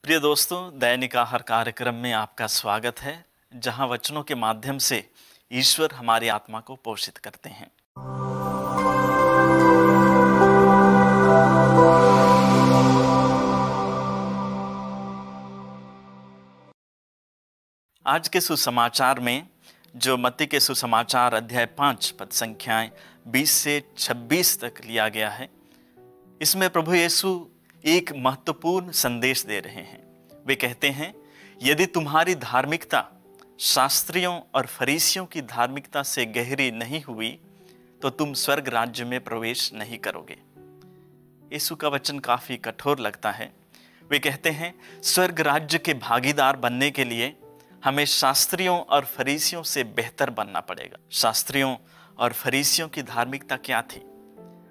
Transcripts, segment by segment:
प्रिय दोस्तों, दैनिक आहार कार्यक्रम में आपका स्वागत है, जहां वचनों के माध्यम से ईश्वर हमारी आत्मा को पोषित करते हैं। आज के सुसमाचार में, जो मत्ती के सुसमाचार अध्याय 5 पद संख्याएं 20 से 26 तक लिया गया है, इसमें प्रभु यीशु एक महत्वपूर्ण संदेश दे रहे हैं। वे कहते हैं, यदि तुम्हारी धार्मिकता शास्त्रियों और फरीसियों की धार्मिकता से गहरी नहीं हुई तो तुम स्वर्ग राज्य में प्रवेश नहीं करोगे। यीशु का वचन काफी कठोर लगता है। वे कहते हैं, स्वर्ग राज्य के भागीदार बनने के लिए हमें शास्त्रियों और फरीसियों से बेहतर बनना पड़ेगा। शास्त्रियों और फरीसियों की धार्मिकता क्या थी?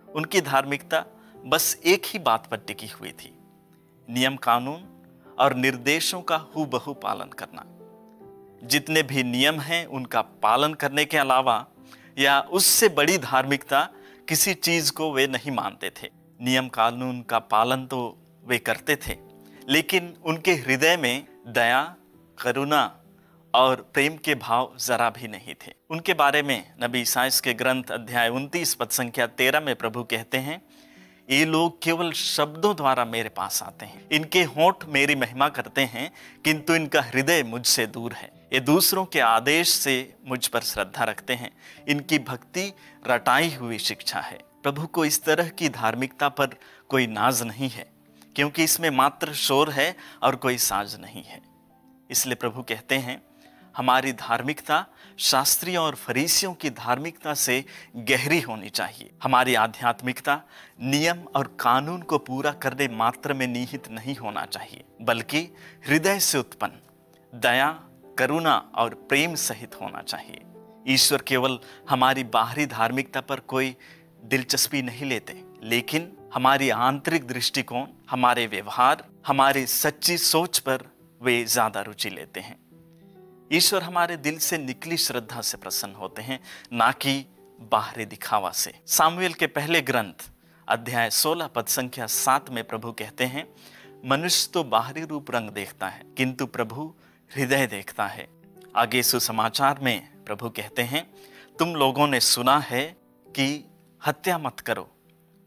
उनकी धार्मिकता बस एक ही बात पर टिकी हुई थी, नियम कानून और निर्देशों का हूबहू पालन करना। जितने भी नियम हैं उनका पालन करने के अलावा या उससे बड़ी धार्मिकता किसी चीज को वे नहीं मानते थे। नियम कानून का पालन तो वे करते थे, लेकिन उनके हृदय में दया, करुणा और प्रेम के भाव जरा भी नहीं थे। उनके बारे में नबी ईसाइया के ग्रंथ अध्याय 29 पद संख्या 13 में प्रभु कहते हैं, ये लोग केवल शब्दों द्वारा मेरे पास आते हैं, इनके होंठ मेरी महिमा करते हैं, किंतु इनका हृदय मुझसे दूर है। ये दूसरों के आदेश से मुझ पर श्रद्धा रखते हैं, इनकी भक्ति रटाई हुई शिक्षा है। प्रभु को इस तरह की धार्मिकता पर कोई नाज नहीं है, क्योंकि इसमें मात्र शोर है और कोई साज नहीं है। इसलिए प्रभु कहते हैं, हमारी धार्मिकता शास्त्रियों और फरीसियों की धार्मिकता से गहरी होनी चाहिए। हमारी आध्यात्मिकता नियम और कानून को पूरा करने मात्र में निहित नहीं होना चाहिए, बल्कि हृदय से उत्पन्न दया, करुणा और प्रेम सहित होना चाहिए। ईश्वर केवल हमारी बाहरी धार्मिकता पर कोई दिलचस्पी नहीं लेते, लेकिन हमारी आंतरिक दृष्टिकोण, हमारे व्यवहार, हमारी सच्ची सोच पर वे ज्यादा रुचि लेते हैं। ईश्वर हमारे दिल से निकली श्रद्धा से प्रसन्न होते हैं, ना कि बाहरी दिखावा से। सामुएल के पहले ग्रंथ अध्याय 16 पद संख्या 7 में प्रभु कहते हैं, मनुष्य तो बाहरी रूप रंग देखता है, किंतु प्रभु हृदय देखता है। आगे सुसमाचार में प्रभु कहते हैं, तुम लोगों ने सुना है कि हत्या मत करो,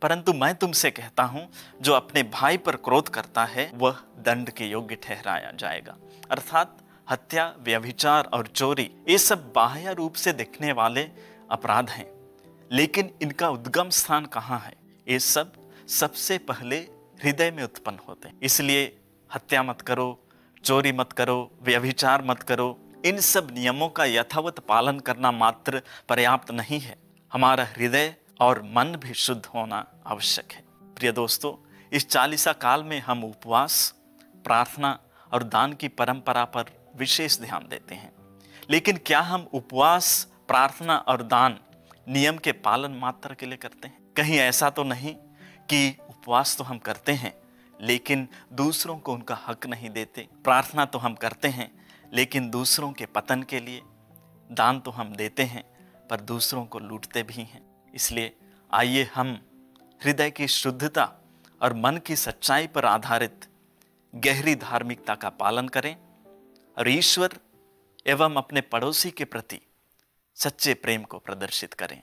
परंतु मैं तुमसे कहता हूं, जो अपने भाई पर क्रोध करता है वह दंड के योग्य ठहराया जाएगा। अर्थात हत्या, व्यभिचार और चोरी, ये सब बाह्य रूप से दिखने वाले अपराध हैं, लेकिन इनका उद्गम स्थान कहाँ है? ये सब सबसे पहले हृदय में उत्पन्न होते हैं। इसलिए हत्या मत करो, चोरी मत करो, व्यभिचार मत करो, इन सब नियमों का यथावत पालन करना मात्र पर्याप्त नहीं है। हमारा हृदय और मन भी शुद्ध होना आवश्यक है। प्रिय दोस्तों, इस 40 काल में हम उपवास, प्रार्थना और दान की परंपरा पर विशेष ध्यान देते हैं, लेकिन क्या हम उपवास, प्रार्थना और दान नियम के पालन मात्र के लिए करते हैं? कहीं ऐसा तो नहीं कि उपवास तो हम करते हैं, लेकिन दूसरों को उनका हक नहीं देते। प्रार्थना तो हम करते हैं, लेकिन दूसरों के पतन के लिए। दान तो हम देते हैं, पर दूसरों को लूटते भी हैं। इसलिए आइए हम हृदय की शुद्धता और मन की सच्चाई पर आधारित गहरी धार्मिकता का पालन करें और ईश्वर एवं अपने पड़ोसी के प्रति सच्चे प्रेम को प्रदर्शित करें।